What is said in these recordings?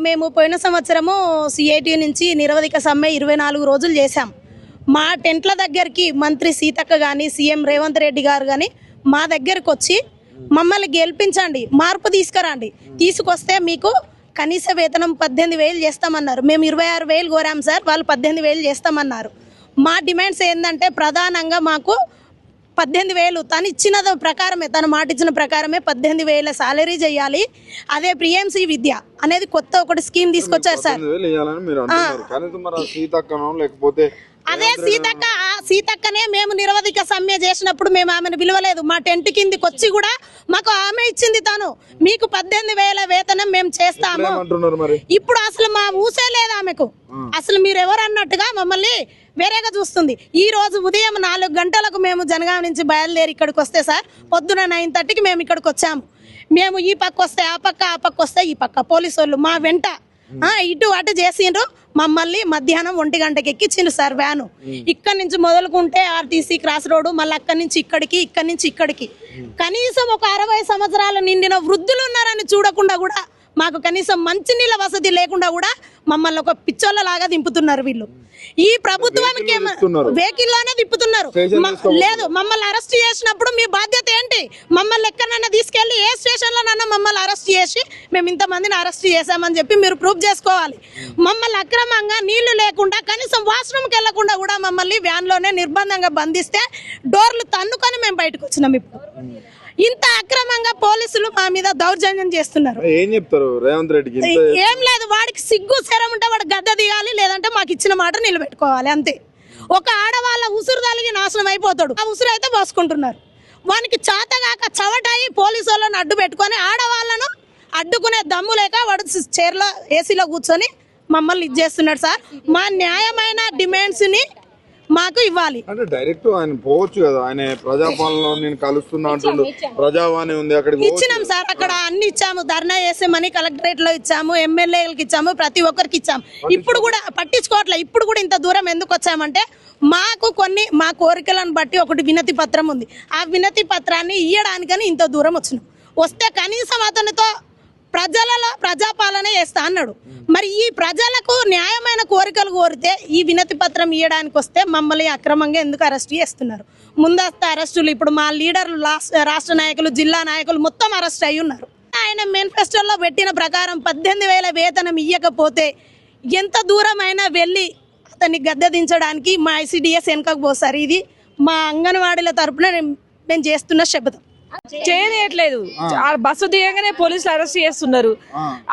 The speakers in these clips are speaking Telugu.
మేము పోయిన సంవత్సరము సిఐటి నుంచి నిరవధిక సమ్మె 24 రోజులు చేశాం. మా టెంట్ల దగ్గరికి మంత్రి సీతక్క కానీ సీఎం రేవంత్ రెడ్డి గారు కానీ మా దగ్గరకు వచ్చి మమ్మల్ని గెలిపించండి, మార్పు తీసుకురండి, తీసుకొస్తే మీకు కనీస వేతనం 18,000 చేస్తామన్నారు. మేము 26,000 కోరాం సార్, వాళ్ళు 18,000 చేస్తామన్నారు. మా డిమాండ్స్ ఏంటంటే ప్రధానంగా మాకు 18,000 తను ఇచ్చిన ప్రకారమే, తను మాట ఇచ్చిన ప్రకారమే 18,000 సాలరీ చేయాలి. అదే ప్రియంసి విద్య అనేది కొత్త ఒకటి స్కీమ్ తీసుకొచ్చారు సార్. అదే సీతక్కనే మేము నిరవధిక సమ్మె చేసినప్పుడు మేము ఆమెను పిలవలేదు. మా టెంట్ కిందికి వచ్చి కూడా మాకు ఆమె ఇచ్చింది, తను మీకు 18,000 వేతనం మేము చేస్తాము. ఇప్పుడు అసలు మా ఊసే లేదు ఆమెకు. అసలు మీరు ఎవరు అన్నట్టుగా మమ్మల్ని వేరేగా చూస్తుంది. ఈ రోజు ఉదయం 4 గంటలకు మేము జనగాం నుంచి బయలుదేరి ఇక్కడికి వస్తే సార్, పొద్దున 9:30కి మేము ఇక్కడికి వచ్చాము. మేము ఈ పక్క వస్తే ఆ పక్క, ఆ పక్క వస్తే ఈ పక్క, పోలీసు వాళ్ళు మా వెంట ఇటు అటు చేసిండ్రు. మమ్మల్ని మధ్యాహ్నం 1 గంటకి ఎక్కించిండ్రు సార్ వ్యాను. ఇక్కడ నుంచి మొదలుకుంటే ఆర్టీసీ క్రాస్ రోడ్, మళ్ళీ అక్కడి నుంచి ఇక్కడికి, ఇక్కడి నుంచి ఇక్కడికి. కనీసం ఒక 60 సంవత్సరాలు నిండిన వృద్ధులు ఉన్నారని చూడకుండా కూడా, మాకు కనీసం మంచినీళ్ళ వసతి లేకుండా కూడా మమ్మల్ని ఒక పిచ్చోళ్ళలాగా దింపుతున్నారు వీళ్ళు. ఈ ప్రభుత్వానికి వెహికల్లోనే తిప్పుతున్నారు. లేదు, మమ్మల్ని అరెస్ట్ చేసినప్పుడు మీ బాధ్యత ఏంటి? మమ్మల్ని ఎక్కడన్నా తీసుకెళ్లి ఏ స్టేషన్లోనన్నా మమ్మల్ని అరెస్ట్ చేసి మేము ఇంతమందిని అరెస్ట్ చేశామని చెప్పి మీరు ప్రూఫ్ చేసుకోవాలి. మమ్మల్ని అక్రమంగా నీళ్లు లేకుండా కనీసం వాష్రూమ్కి వెళ్లకుండా కూడా మమ్మల్ని వ్యాన్లోనే నిర్బంధంగా బంధిస్తే డోర్లు తన్నుకొని మేము బయటకు వచ్చినాం. ఇప్పుడు ఇంత అక్రమంగా పోలీసులు మా మీద దౌర్జన్యం చేస్తున్నారు. ఏం చెప్తారు రేవంత్ రెడ్డికి? ఏం లేదు, వాడికి సిగ్గు శరం ఉంటే వాడు గద్ద దిగాలి, లేదంటే మాకు ఇచ్చిన మాట నిలబెట్టుకోవాలి అంతే. ఒక ఆడవాళ్ళ ఉసురు తలిగి నాశనం అయిపోతాడు. ఆ ఉసురు అయితే పోసుకుంటున్నారు. వానికి చేతగాక చవటాయి పోలీసు వాళ్ళని అడ్డు పెట్టుకొని ఆడవాళ్ళను అడ్డుకునే దమ్ము లేక వాడు చైర్లో ఏసీలో కూర్చొని మమ్మల్ని ఇది చేస్తున్నాడు సార్. మా న్యాయమైన డిమాండ్స్ ని మాకు ఇవ్వాలి. అంటే డైరెక్ట్ ఆయన పోవచ్చు కదా, ఆయన ప్రజాపాలనలో నేను కలుస్తున్నా అంటుండు, ప్రజావాణి ఉంది అక్కడికి ఇచ్చినాం సార్. అక్కడ అన్ని ఇచ్చాము, ధర్నా చేసామని కలెక్టరేట్ లో ఇచ్చాము, ఎమ్మెల్యేలకు ఇచ్చాము, ప్రతి ఒక్కరికి ఇచ్చాము. ఇప్పుడు కూడా పట్టించుకోవట్లే. ఇప్పుడు కూడా ఇంత దూరం ఎందుకు వచ్చామంటే మాకు కొన్ని మా కోరికలను బట్టి ఒకటి వినతి పత్రం ఉంది. ఆ వినతి పత్రాన్ని ఇయ్యడానికని ఇంత దూరం వచ్చినాం. వస్తే కనీసం అతనితో ప్రజలలో ప్రజాపాలన చేస్తా అన్నాడు. మరి ఈ ప్రజలకు న్యాయమైన కోరికలు కోరితే ఈ వినతి పత్రం ఇవ్వడానికి వస్తే మమ్మల్ని అక్రమంగా ఎందుకు అరెస్ట్ చేస్తున్నారు? ముందస్తు అరెస్టులు. ఇప్పుడు మా లీడర్లు, రాష్ట్ర నాయకులు, జిల్లా నాయకులు మొత్తం అరెస్ట్ అయి ఉన్నారు. ఆయన మేనిఫెస్టోలో పెట్టిన ప్రకారం 18,000 వేతనం ఇవ్వకపోతే ఎంత దూరమైనా వెళ్ళి అతన్ని గద్దె దించడానికి మా ఐసిడిఎస్ వెనకకు పోసారు. ఇది మా అంగన్వాడీల తరపున మేము చేస్తున్న శపథం. చేయట్లేదు. బస్సు దిగగానే పోలీసులు అరెస్ట్ చేస్తున్నారు.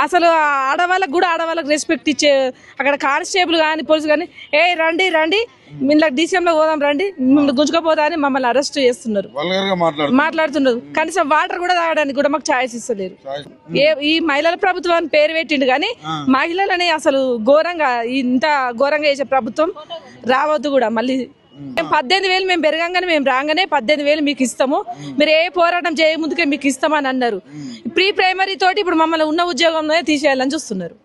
అసలు ఆడవాళ్ళకు కూడా ఆడవాళ్ళకి రెస్పెక్ట్ ఇచ్చే అక్కడ కానిస్టేబుల్ కానీ పోలీసు కానీ రండి రండి ఇలా డీసీఎంలో పోదాం రండి, మిమ్మల్ని గుంజుకపోతా అని మమ్మల్ని అరెస్ట్ చేస్తున్నారు, మాట్లాడుతున్నారు. కనీసం వాటర్ కూడా తాగడానికి కూడా మాకు ఛాయిస్ ఇస్తలేరు. ఈ మహిళల ప్రభుత్వాన్ని పేరు పెట్టిండు కానీ మహిళలని అసలు ఘోరంగా, ఇంత ఘోరంగా చేసే ప్రభుత్వం రావద్దు కూడా. మళ్ళీ 18,000 మేము పెరగంగానే, మేము రాగానే 18,000 మీకు ఇస్తాము, మీరు ఏ పోరాటం చేయ ముందుకే మీకు ఇస్తామని అన్నారు. ప్రీ ప్రైమరీ తోటి ఇప్పుడు మమ్మల్ని ఉన్న ఉద్యోగంలో తీసేయాలని చూస్తున్నారు.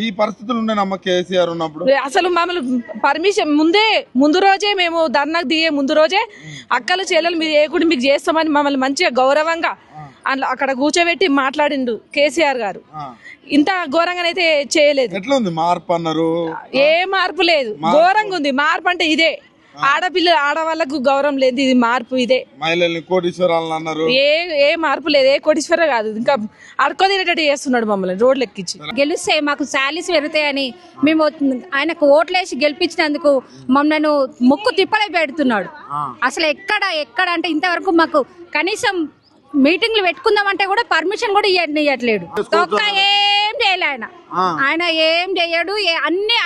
ఈ పరిస్థితులు కేసీఆర్ ఉన్నప్పుడు అసలు మమ్మల్ని పర్మిషన్ ముందు రోజే మేము ధర్నాకు దిగే ముందు రోజే అక్కలు చెల్లెలు మీరు ఏ కూడా మీకు చేస్తామని మమ్మల్ని మంచిగా గౌరవంగా అక్కడ కూర్చోబెట్టి మాట్లాడిండు కేసీఆర్ గారు. ఇంత ఘోరంగానైతే చేయలేదు. ఎట్లా ఉంది మార్పు అన్నారు? ఏ మార్పు లేదు, ఘోరంగా ఉంది. మార్పు అంటే ఇదే, ఆడవాళ్ళకు గౌరవం లేదు, ఇది మార్పు ఇదే. మహిళల్ని కోటీశ్వరాలు అన్నారు. ఏ మార్పు లేదు, ఏ కోటీశ్వర కాదు, ఇంకా అడుకోదినట్టు చేస్తున్నాడు మమ్మల్ని రోడ్లు ఎక్కించి. గెలిస్తే మాకు శాలరీస్ పెరుగుతాయని మేము ఆయనకు ఓట్లేసి గెలిపించినందుకు మమ్మల్ని ముక్కు తిప్పలే పెడుతున్నాడు. అసలు ఎక్కడ అంటే ఇంతవరకు మాకు కనీసం మీటింగ్లు పెట్టుకుందామంటే కూడా పర్మిషన్ కూడా ఇవ్వట్లేడు. తొక్క ఏం చేయలే ఆయన ఏం చేయడు.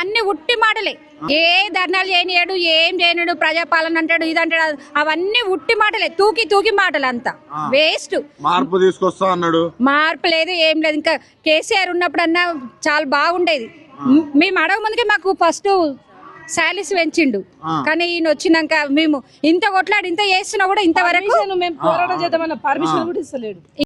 అన్ని ఉట్టి మాటలే. ఏ ధర్నాలు చేయనియాడు, ఏం చేయనియాడు. ప్రజాపాలన అంటాడు, ఇదంటాడు, అవన్నీ ఉట్టి మాటలే, తూకి మాటలు అంతా వేస్ట్. మార్పు తీసుకొస్తా అన్నాడు, మార్పు లేదు, ఏం లేదు. ఇంకా కేసీఆర్ ఉన్నప్పుడన్నా చాలా బాగుండేది. మేము అడగ ముందుకే మాకు ఫస్ట్ శాలరీస్ పెంచిండు. కానీ ఈయన వచ్చినాక మేము ఇంత కొట్లాడి ఇంత చేస్తున్నా కూడా ఇంతవరకు మేము పోరాటం చేద్దామన్న పర్మిషన్ కూడా ఇస్తలేడు.